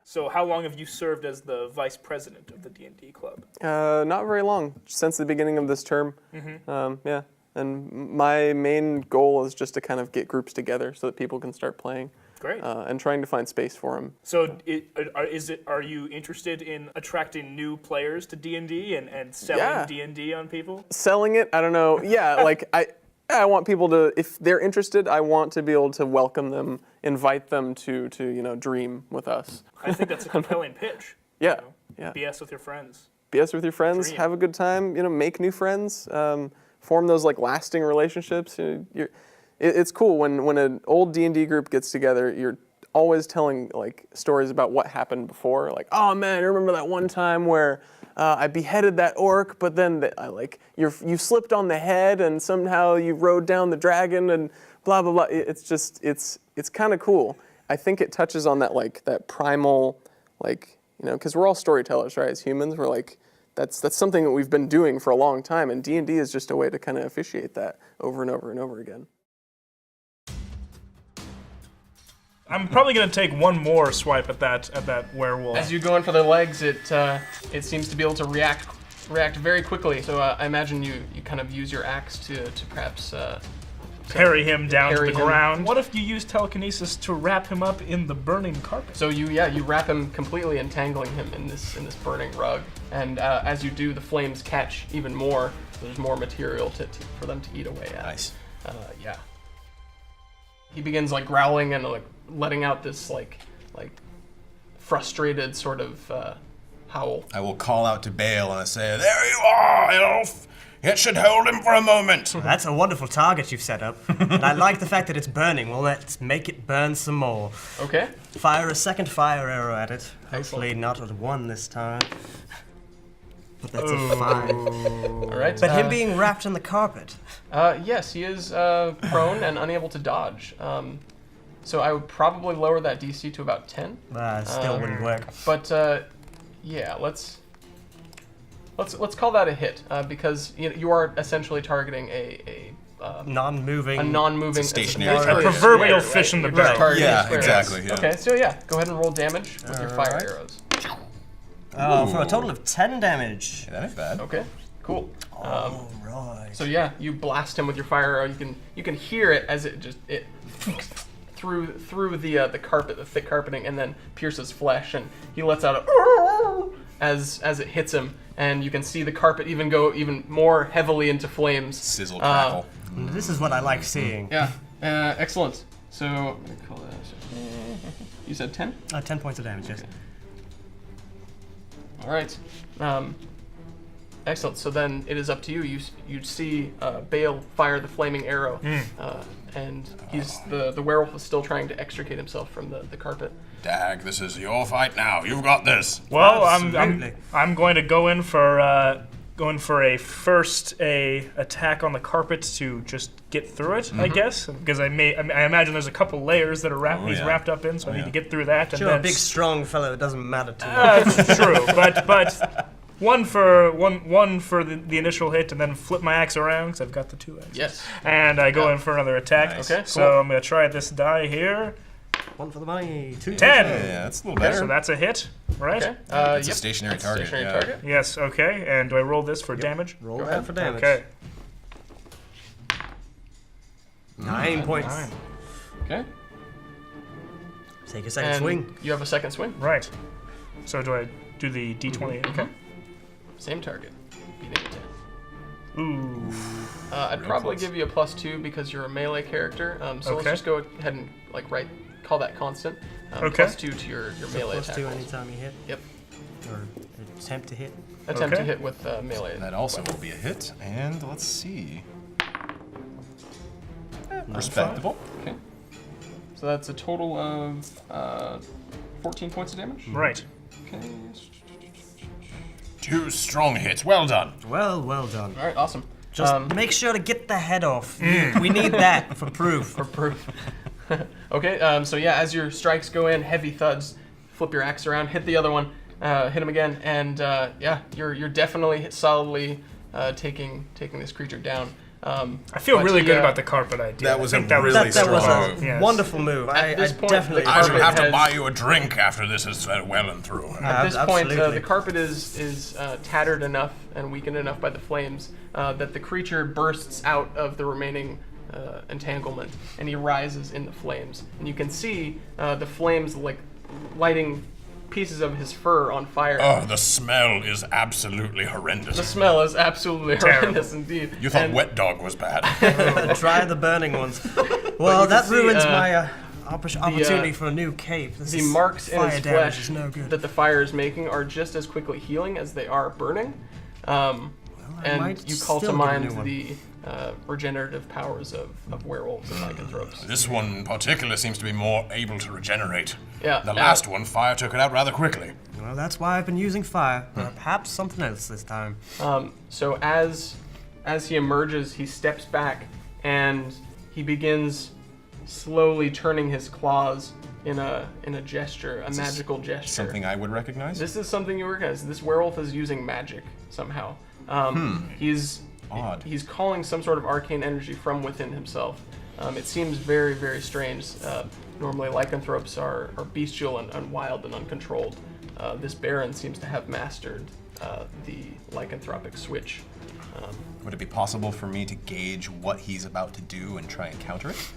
So how long have you served as the vice president of the D&D club? Not very long, since the beginning of this term. Yeah, and my main goal is just to kind of get groups together so that people can start playing. Great. And trying to find space for them. So are you interested in attracting new players to D&D and selling D&D on people? Selling it, I don't know. Yeah, like I want people to, if they're interested, I want to be able to welcome them, invite them to dream with us. I think that's a compelling pitch. Yeah, yeah. BS with your friends. BS with your friends, Dream. have a good time, make new friends, form those like lasting relationships. It's cool when an old D&D group gets together. You're always telling like stories about what happened before. Like, oh man, I remember that one time where I beheaded that orc, but then you slipped on the head and somehow you rode down the dragon and blah blah blah. It's kind of cool. I think it touches on that primal because we're all storytellers, right? As humans, we're like. That's something that we've been doing for a long time, and D&D is just a way to kind of officiate that over and over and over again. I'm probably going to take one more swipe at that werewolf. As you go in for the legs, it seems to be able to react very quickly. So I imagine you kind of use your axe to perhaps carry him down to the ground. What if you use telekinesis to wrap him up in the burning carpet? So you wrap him completely, entangling him in this burning rug. And as you do, the flames catch even more. So there's more material for them to eat away at. Nice. Yeah. He begins growling and letting out this frustrated sort of howl. I will call out to Bale and I say, "There you are, elf! It should hold him for a moment." Well, that's a wonderful target you've set up. And I like the fact that it's burning. Well, let's make it burn some more. Okay. Fire a second fire arrow at it. Hopefully not at one this time. But that's a 5. All right. But him being wrapped in the carpet. Yes, he is prone and unable to dodge. So I would probably lower that DC to about 10. Still wouldn't work. But yeah, let's call that a hit because you are essentially targeting a non-moving, stationary a proverbial fish in the barrel. Yeah, exactly. Yeah. Okay, so yeah, go ahead and roll damage with your fire arrows. Oh, for a total of 10 damage. Yeah, that ain't bad. Okay, cool. Right. So yeah, you blast him with your fire arrow. You can hear it as it through the carpet, the thick carpeting, and then pierces flesh, and he lets out a as it hits him, and you can see the carpet go even more heavily into flames. Sizzle crackle. This is what I like seeing. Yeah, excellent. So I'm gonna call that. You said 10? 10 points of damage, yes. Okay. All right. Excellent. So then it is up to you. You see Bale fire the flaming arrow, and the werewolf is still trying to extricate himself from the carpet. Dag, this is your fight now. You've got this. Well, I'm going to go in for a first attack on the carpet to just get through it, I guess, because I imagine there's a couple layers that are he's wrapped up in, so I need to get through that. Sure, and then a big strong fellow. It doesn't matter too much. It's true, but one for the initial hit, and then flip my axe around because I've got the 2 axes. Yes. And I go in for another attack. Nice. Okay. So Cool. I'm going to try this die here. 1 for the money. 2. 10. Yeah, that's a little better. So that's a hit, right? Okay. It's a stationary That's target. Stationary yeah. target. Yes. Okay. And do I roll this for damage? Roll Go that ahead. for damage. Okay. 9 points. 9. Okay. Take a second And swing. you have a second swing. Right. So do I do the D20? Okay. Same target. Beating it. Ooh. I'd probably give you a +2 because you're a melee character. So let's Okay. just go ahead and call that constant. Okay. +2 to your melee attack. +2 rolls. anytime you hit. Yep. Or attempt to hit. Attempt to Okay. hit with melee. That also will be a hit. And let's see. Respectable. Okay. So that's a total of 14 points of damage. Right. Okay. 2 strong hits. Well done. Well done. All right. Awesome. Just make sure to get the head off. We need that for proof. For proof. Okay. So yeah, as your strikes go in, heavy thuds. Flip your axe around, hit the other one, hit him again, and yeah, you're definitely solidly taking this creature down. I feel But really he, good about the carpet idea. That was I a think that was really That was strong. a Yes. wonderful move. I this point, definitely. the I shall carpet have to has- buy you a drink after this is well and through. At this point, Absolutely. the carpet is tattered enough and weakened enough by the flames that the creature bursts out of the remaining entanglement, and he rises in the flames. And you can see the flames like lighting pieces of his fur on fire. Oh, the smell is absolutely The horrendous. smell is absolutely horrendous indeed. You thought And wet dog was bad. Try the burning ones. Well, that see, ruins my opportunity for a new cape. the marks in his fire damage flesh is no good. that the fire is making are just as quickly healing as they are burning. And might you call to still get a new mind one. the regenerative powers of werewolves and lycanthropes. This one in particular seems to be more able to regenerate. Yeah, The last one, fire took it out rather quickly. Well, that's why I've been using fire. Perhaps something else this time. So as he emerges, he steps back and he begins slowly turning his claws in a gesture, a magical gesture. Something I would recognize? This is something you recognize. This werewolf is using magic somehow. He's Odd. He's calling some sort of arcane energy from within himself. It seems very, very strange. Normally, lycanthropes are bestial and wild and uncontrolled. This Baron seems to have mastered the lycanthropic switch. Would it be possible for me to gauge what he's about to do and try and counter it?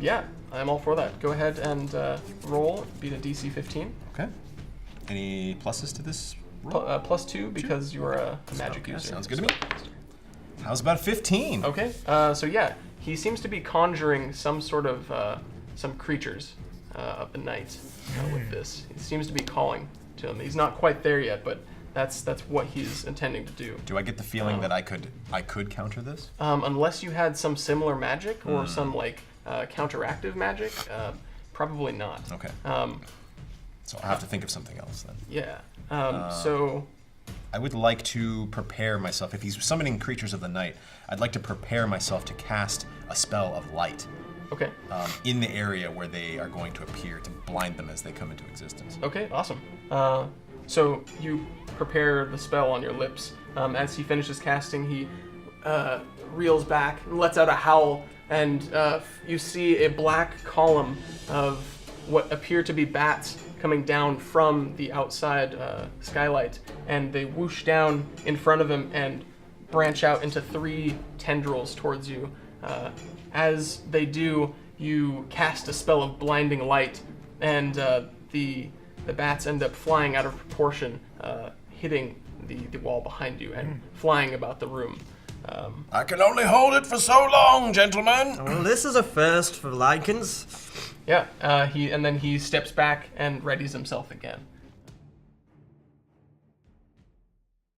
Yeah, I'm all for that. Go ahead and roll. Beat a DC 15. Okay. Any pluses to this roll? +2 because you're a magic user. Sounds good to me. How's about 15? Okay, so yeah, he seems to be conjuring some sort of some creatures of the night with this. He seems to be calling to them. He's not quite there yet, but that's what he's intending to do. Do I get the feeling that I could counter this? Unless you had some similar magic or some like counteractive magic, probably not. Okay. So I'll have to think of something else then. Yeah. So I would like to prepare myself. If he's summoning creatures of the night, I'd like to prepare myself to cast a spell of light okay. in the area where they are going to appear to blind them as they come into existence. Okay, awesome. So you prepare the spell on your lips. As he finishes casting, he reels back and lets out a howl, and you see a black column of what appear to be bats coming down from the outside skylight, and they whoosh down in front of him and branch out into 3 tendrils towards you. As they do, you cast a spell of blinding light, and the bats end up flying out of proportion, hitting the wall behind you and flying about the room. I can only hold it for so long, gentlemen. Well, this is a first for Lycans. Yeah, and then he steps back and readies himself again.